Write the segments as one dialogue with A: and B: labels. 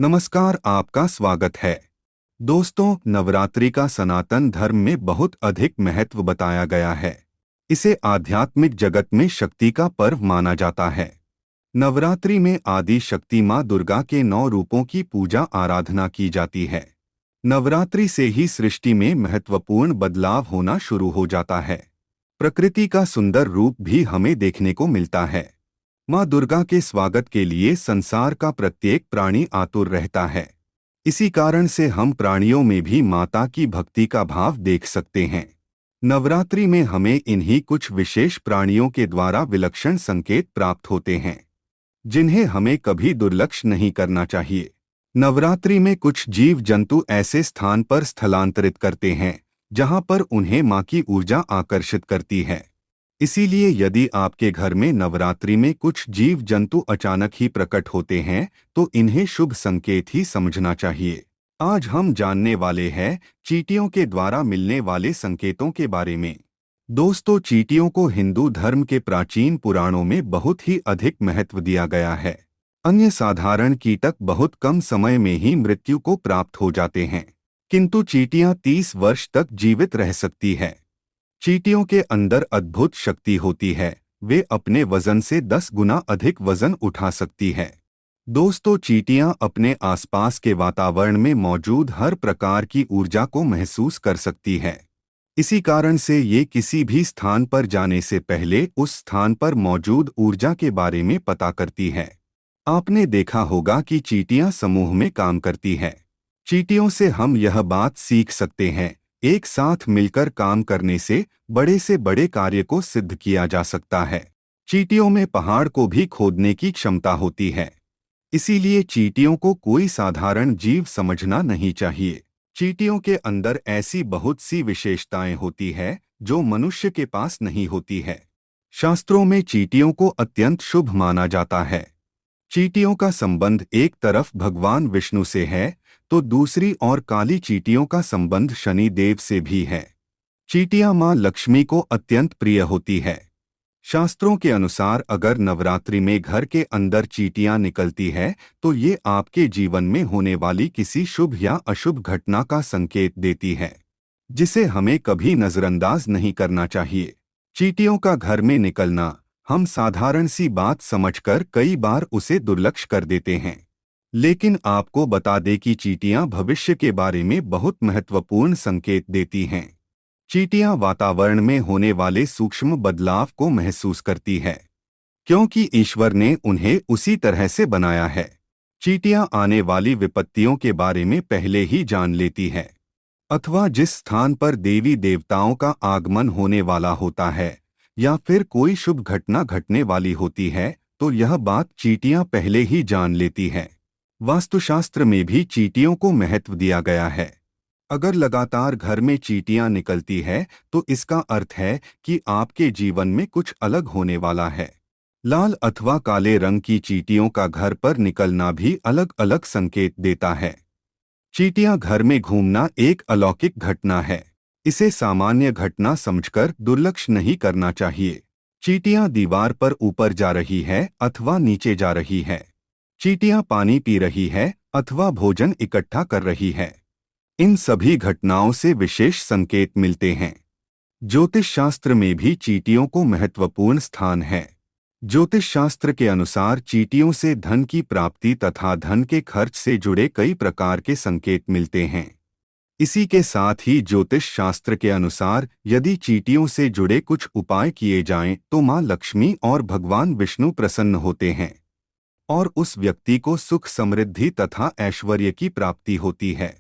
A: नमस्कार, आपका स्वागत है। दोस्तों, नवरात्रि का सनातन धर्म में बहुत अधिक महत्व बताया गया है। इसे आध्यात्मिक जगत में शक्ति का पर्व माना जाता है। नवरात्रि में आदि शक्ति माँ दुर्गा के 9 रूपों की पूजा आराधना की जाती है। नवरात्रि से ही सृष्टि में महत्वपूर्ण बदलाव होना शुरू हो जाता है। प्रकृति का सुंदर रूप भी हमें देखने को मिलता है। माँ दुर्गा के स्वागत के लिए संसार का प्रत्येक प्राणी आतुर रहता है। इसी कारण से हम प्राणियों में भी माता की भक्ति का भाव देख सकते हैं। नवरात्रि में हमें इन्हीं कुछ विशेष प्राणियों के द्वारा विलक्षण संकेत प्राप्त होते हैं, जिन्हें हमें कभी दुर्लक्ष्य नहीं करना चाहिए। नवरात्रि में कुछ जीव जंतु ऐसे स्थान पर स्थलांतरित करते हैं जहां पर उन्हें माँ की ऊर्जा आकर्षित करती है। इसीलिए यदि आपके घर में नवरात्रि में कुछ जीव जंतु अचानक ही प्रकट होते हैं तो इन्हें शुभ संकेत ही समझना चाहिए। आज हम जानने वाले हैं चींटियों के द्वारा मिलने वाले संकेतों के बारे में। दोस्तों, चींटियों को हिंदू धर्म के प्राचीन पुराणों में बहुत ही अधिक महत्व दिया गया है। अन्य साधारण कीटक बहुत कम समय में ही मृत्यु को प्राप्त हो जाते हैं, किंतु चींटियां 30 वर्ष तक जीवित रह सकती है। चींटियों के अंदर अद्भुत शक्ति होती है। वे अपने वजन से 10 गुना अधिक वजन उठा सकती है। दोस्तों, चींटियां अपने आसपास के वातावरण में मौजूद हर प्रकार की ऊर्जा को महसूस कर सकती है। इसी कारण से ये किसी भी स्थान पर जाने से पहले उस स्थान पर मौजूद ऊर्जा के बारे में पता करती है। आपने देखा होगा कि चींटियां समूह में काम करती है। चींटियों से हम यह बात सीख सकते हैं, एक साथ मिलकर काम करने से बड़े कार्य को सिद्ध किया जा सकता है। चींटियों में पहाड़ को भी खोदने की क्षमता होती है। इसीलिए चींटियों को कोई साधारण जीव समझना नहीं चाहिए। चींटियों के अंदर ऐसी बहुत सी विशेषताएं होती है जो मनुष्य के पास नहीं होती है। शास्त्रों में चींटियों को अत्यंत शुभ माना जाता है। चींटियों का संबंध एक तरफ भगवान विष्णु से है तो दूसरी ओर काली चींटियों का संबंध शनि देव से भी है। चींटियां मां लक्ष्मी को अत्यंत प्रिय होती है। शास्त्रों के अनुसार अगर नवरात्रि में घर के अंदर चींटियां निकलती है तो ये आपके जीवन में होने वाली किसी शुभ या अशुभ घटना का संकेत देती है, जिसे हमें कभी नजरअंदाज नहीं करना चाहिए। चींटियों का घर में निकलना हम साधारण सी बात समझकर कई बार उसे दुर्लक्ष्य कर देते हैं, लेकिन आपको बता दें कि चींटियां भविष्य के बारे में बहुत महत्वपूर्ण संकेत देती हैं। चींटियां वातावरण में होने वाले सूक्ष्म बदलाव को महसूस करती है, क्योंकि ईश्वर ने उन्हें उसी तरह से बनाया है। चींटियां आने वाली विपत्तियों के बारे में पहले ही जान लेती है, अथवा जिस स्थान पर देवी देवताओं का आगमन होने वाला होता है या फिर कोई शुभ घटना घटने वाली होती है तो यह बात चींटियां पहले ही जान लेती है। वास्तुशास्त्र में भी चींटियों को महत्व दिया गया है। अगर लगातार घर में चींटियां निकलती है तो इसका अर्थ है कि आपके जीवन में कुछ अलग होने वाला है। लाल अथवा काले रंग की चींटियों का घर पर निकलना भी अलग अलग संकेत देता है। चींटियां घर में घूमना एक अलौकिक घटना है। इसे सामान्य घटना समझकर दुर्लक्ष्य नहीं करना चाहिए। चींटियां दीवार पर ऊपर जा रही है अथवा नीचे जा रही है। चींटियां पानी पी रही है अथवा भोजन इकट्ठा कर रही है। इन सभी घटनाओं से विशेष संकेत मिलते हैं। ज्योतिष शास्त्र में भी चींटियों को महत्वपूर्ण स्थान है। ज्योतिष शास्त्र के अनुसार चींटियों से धन की प्राप्ति तथा धन के खर्च से जुड़े कई प्रकार के संकेत मिलते हैं। इसी के साथ ही ज्योतिष शास्त्र के अनुसार यदि चींटियों से जुड़े कुछ उपाय किए जाएं तो मां लक्ष्मी और भगवान विष्णु प्रसन्न होते हैं और उस व्यक्ति को सुख समृद्धि तथा ऐश्वर्य की प्राप्ति होती है।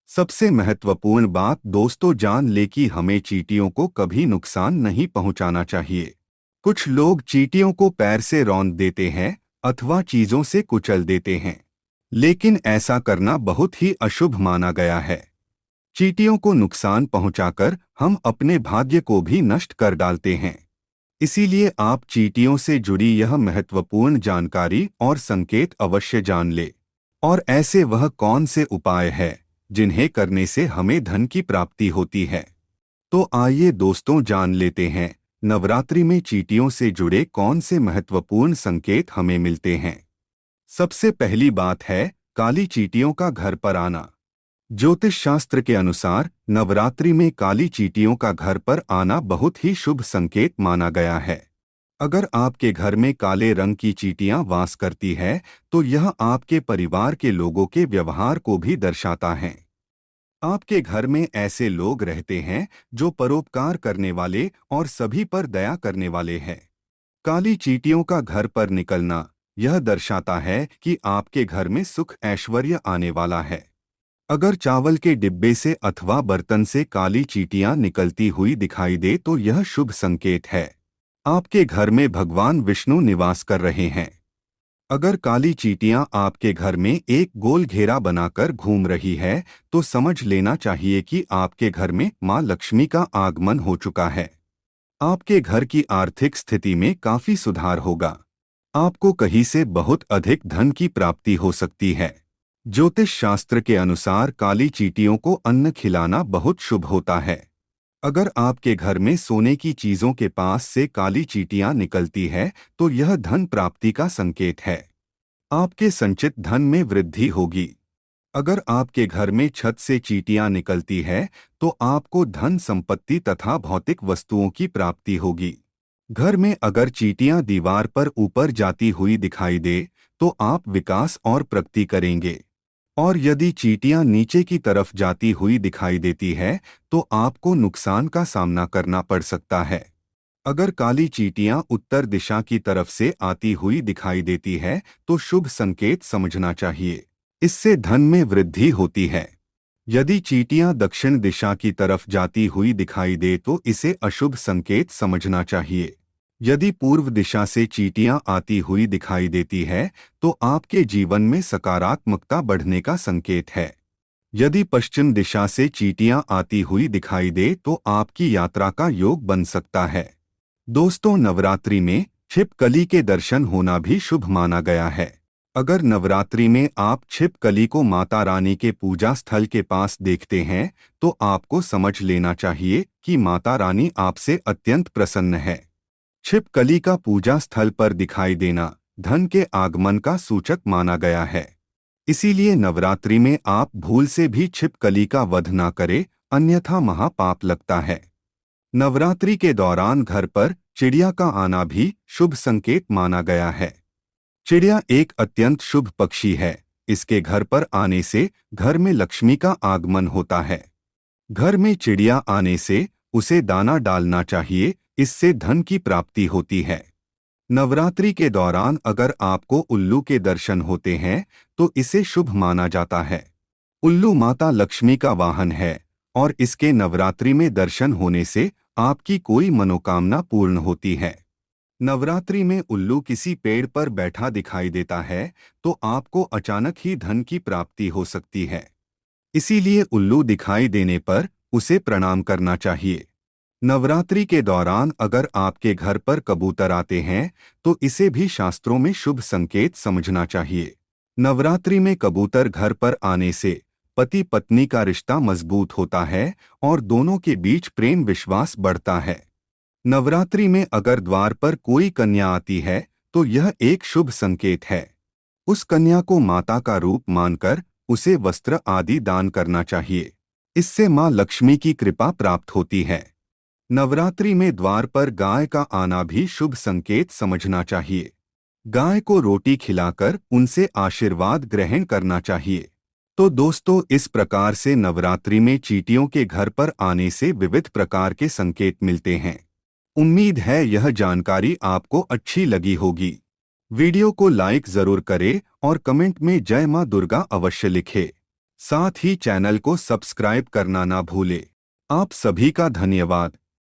A: सबसे महत्वपूर्ण बात दोस्तों जान ले कि हमें चींटियों को कभी नुकसान नहीं पहुंचाना चाहिए। कुछ लोग चींटियों को पैर से रौंद देते हैं अथवा चीजों से कुचल देते हैं, लेकिन ऐसा करना बहुत ही अशुभ माना गया है। चींटियों को नुकसान पहुंचाकर हम अपने भाग्य को भी नष्ट कर डालते हैं। इसीलिए आप चींटियों से जुड़ी यह महत्वपूर्ण जानकारी और संकेत अवश्य जान ले। और ऐसे वह कौन से उपाय है जिन्हें करने से हमें धन की प्राप्ति होती है। तो आइए दोस्तों जान लेते हैं नवरात्रि में चींटियों से जुड़े कौन से महत्वपूर्ण संकेत हमें मिलते हैं। सबसे पहली बात है काली चींटियों का घर पर आना। ज्योतिष शास्त्र के अनुसार नवरात्रि में काली चींटियों का घर पर आना बहुत ही शुभ संकेत माना गया है। अगर आपके घर में काले रंग की चींटियां वास करती है तो यह आपके परिवार के लोगों के व्यवहार को भी दर्शाता है। आपके घर में ऐसे लोग रहते हैं जो परोपकार करने वाले और सभी पर दया करने वाले हैं। काली चींटियों का घर पर निकलना यह दर्शाता है कि आपके घर में सुख ऐश्वर्य आने वाला है। अगर चावल के डिब्बे से अथवा बर्तन से काली चींटियां निकलती हुई दिखाई दे तो यह शुभ संकेत है। आपके घर में भगवान विष्णु निवास कर रहे हैं। अगर काली चींटियां आपके घर में एक गोल घेरा बनाकर घूम रही है तो समझ लेना चाहिए कि आपके घर में मां लक्ष्मी का आगमन हो चुका है। आपके घर की आर्थिक स्थिति में काफी सुधार होगा। आपको कहीं से बहुत अधिक धन की प्राप्ति हो सकती है। ज्योतिष शास्त्र के अनुसार काली चींटियों को अन्न खिलाना बहुत शुभ होता है। अगर आपके घर में सोने की चीजों के पास से काली चींटियां निकलती है तो यह धन प्राप्ति का संकेत है। आपके संचित धन में वृद्धि होगी। अगर आपके घर में छत से चींटियां निकलती है तो आपको धन संपत्ति तथा भौतिक वस्तुओं की प्राप्ति होगी। घर में अगर चींटियां दीवार पर ऊपर जाती हुई दिखाई दे तो आप विकास और प्रगति करेंगे। और यदि चींटियां नीचे की तरफ जाती हुई दिखाई देती है तो आपको नुकसान का सामना करना पड़ सकता है। अगर काली चींटियां उत्तर दिशा की तरफ से आती हुई दिखाई देती है तो शुभ संकेत समझना चाहिए। इससे धन में वृद्धि होती है। यदि चींटियां दक्षिण दिशा की तरफ जाती हुई दिखाई दे तो इसे अशुभ संकेत समझना चाहिए। यदि पूर्व दिशा से चींटियां आती हुई दिखाई देती है तो आपके जीवन में सकारात्मकता बढ़ने का संकेत है। यदि पश्चिम दिशा से चींटियां आती हुई दिखाई दे तो आपकी यात्रा का योग बन सकता है। दोस्तों, नवरात्रि में छिपकली के दर्शन होना भी शुभ माना गया है। अगर नवरात्रि में आप छिपकली को माता रानी के पूजा स्थल के पास देखते हैं तो आपको समझ लेना चाहिए कि माता रानी आपसे अत्यंत प्रसन्न है। छिपकली का पूजा स्थल पर दिखाई देना धन के आगमन का सूचक माना गया है। इसीलिए नवरात्रि में आप भूल से भी छिपकली का वध न करें, अन्यथा महापाप लगता है। नवरात्रि के दौरान घर पर चिड़िया का आना भी शुभ संकेत माना गया है। चिड़िया एक अत्यंत शुभ पक्षी है। इसके घर पर आने से घर में लक्ष्मी का आगमन होता है। घर में चिड़िया आने से उसे दाना डालना चाहिए, इससे धन की प्राप्ति होती है। नवरात्रि के दौरान अगर आपको उल्लू के दर्शन होते हैं तो इसे शुभ माना जाता है। उल्लू माता लक्ष्मी का वाहन है और इसके नवरात्रि में दर्शन होने से आपकी कोई मनोकामना पूर्ण होती है। नवरात्रि में उल्लू किसी पेड़ पर बैठा दिखाई देता है तो आपको अचानक ही धन की प्राप्ति हो सकती है। इसीलिए उल्लू दिखाई देने पर उसे प्रणाम करना चाहिए। नवरात्रि के दौरान अगर आपके घर पर कबूतर आते हैं तो इसे भी शास्त्रों में शुभ संकेत समझना चाहिए। नवरात्रि में कबूतर घर पर आने से पति पत्नी का रिश्ता मजबूत होता है और दोनों के बीच प्रेम विश्वास बढ़ता है। नवरात्रि में अगर द्वार पर कोई कन्या आती है तो यह एक शुभ संकेत है। उस कन्या को माता का रूप मानकर उसे वस्त्र आदि दान करना चाहिए। इससे मां लक्ष्मी की कृपा प्राप्त होती है। नवरात्रि में द्वार पर गाय का आना भी शुभ संकेत समझना चाहिए। गाय को रोटी खिलाकर उनसे आशीर्वाद ग्रहण करना चाहिए। तो दोस्तों, इस प्रकार से नवरात्रि में चींटियों के घर पर आने से विविध प्रकार के संकेत मिलते हैं। उम्मीद है यह जानकारी आपको अच्छी लगी होगी। वीडियो को लाइक जरूर करें और कमेंट में जय मां दुर्गा अवश्य लिखें। साथ ही चैनल को सब्सक्राइब करना ना भूलें। आप सभी का धन्यवाद।